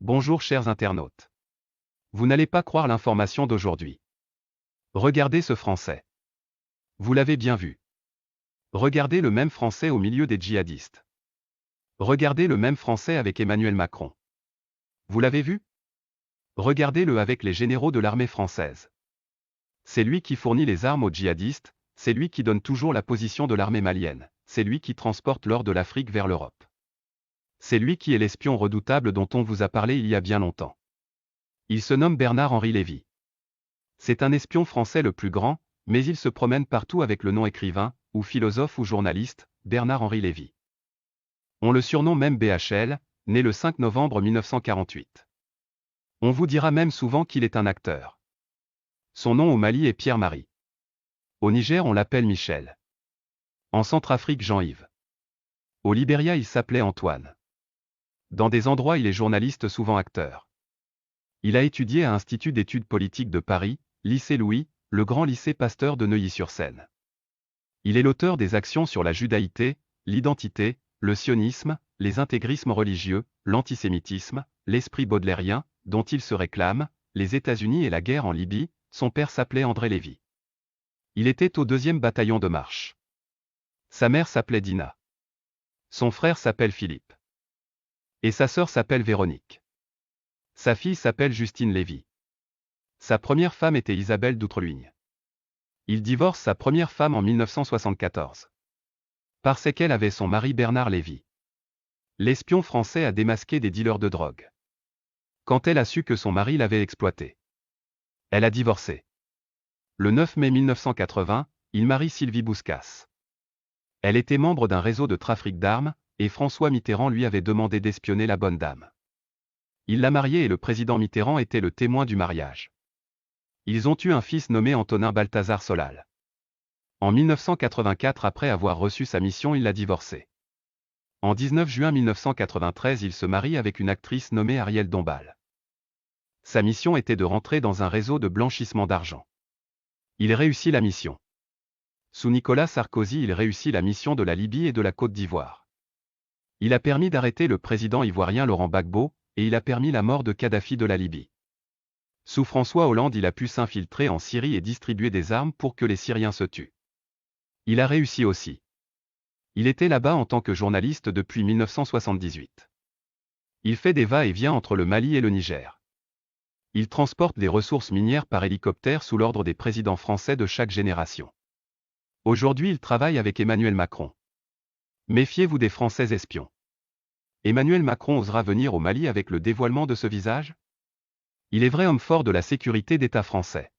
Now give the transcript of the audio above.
Bonjour chers internautes. Vous n'allez pas croire l'information d'aujourd'hui. Regardez ce Français. Vous l'avez bien vu. Regardez le même Français au milieu des djihadistes. Regardez le même Français avec Emmanuel Macron. Vous l'avez vu? Regardez-le avec les généraux de l'armée française. C'est lui qui fournit les armes aux djihadistes, c'est lui qui donne toujours la position de l'armée malienne, c'est lui qui transporte l'or de l'Afrique vers l'Europe. C'est lui qui est l'espion redoutable dont on vous a parlé il y a bien longtemps. Il se nomme Bernard-Henri Lévy. C'est un espion français le plus grand, mais il se promène partout avec le nom écrivain, ou philosophe ou journaliste, Bernard-Henri Lévy. On le surnomme même BHL, né le 5 novembre 1948. On vous dira même souvent qu'il est un acteur. Son nom au Mali est Pierre-Marie. Au Niger on l'appelle Michel. En Centrafrique Jean-Yves. Au Libéria il s'appelait Antoine. Dans des endroits il est journaliste souvent acteur. Il a étudié à Institut d'études politiques de Paris, lycée Louis, le grand lycée Pasteur de Neuilly-sur-Seine. Il est l'auteur des actions sur la judaïté, l'identité, le sionisme, les intégrismes religieux, l'antisémitisme, l'esprit baudelairien, dont il se réclame, les États-Unis et la guerre en Libye. Son père s'appelait André Lévy. Il était au 2e bataillon de marche. Sa mère s'appelait Dina. Son frère s'appelle Philippe. Et sa sœur s'appelle Véronique. Sa fille s'appelle Justine Lévy. Sa première femme était Isabelle d'Outreluigne. Il divorce sa première femme en 1974. Parce qu'elle avait son mari Bernard Lévy. L'espion français a démasqué des dealers de drogue. Quand elle a su que son mari l'avait exploité, elle a divorcé. Le 9 mai 1980, il marie Sylvie Bouscasse. Elle était membre d'un réseau de trafic d'armes, et François Mitterrand lui avait demandé d'espionner la bonne dame. Il l'a mariée et le président Mitterrand était le témoin du mariage. Ils ont eu un fils nommé Antonin Balthazar Solal. En 1984, après avoir reçu sa mission, il l'a divorcée. En 19 juin 1993, il se marie avec une actrice nommée Arielle Dombal. Sa mission était de rentrer dans un réseau de blanchissement d'argent. Il réussit la mission. Sous Nicolas Sarkozy, il réussit la mission de la Libye et de la Côte d'Ivoire. Il a permis d'arrêter le président ivoirien Laurent Gbagbo, et il a permis la mort de Kadhafi de la Libye. Sous François Hollande, il a pu s'infiltrer en Syrie et distribuer des armes pour que les Syriens se tuent. Il a réussi aussi. Il était là-bas en tant que journaliste depuis 1978. Il fait des va-et-vient entre le Mali et le Niger. Il transporte des ressources minières par hélicoptère sous l'ordre des présidents français de chaque génération. Aujourd'hui, il travaille avec Emmanuel Macron. Méfiez-vous des Français espions. Emmanuel Macron osera venir au Mali avec le dévoilement de ce visage? Il est vrai homme fort de la sécurité d'État français.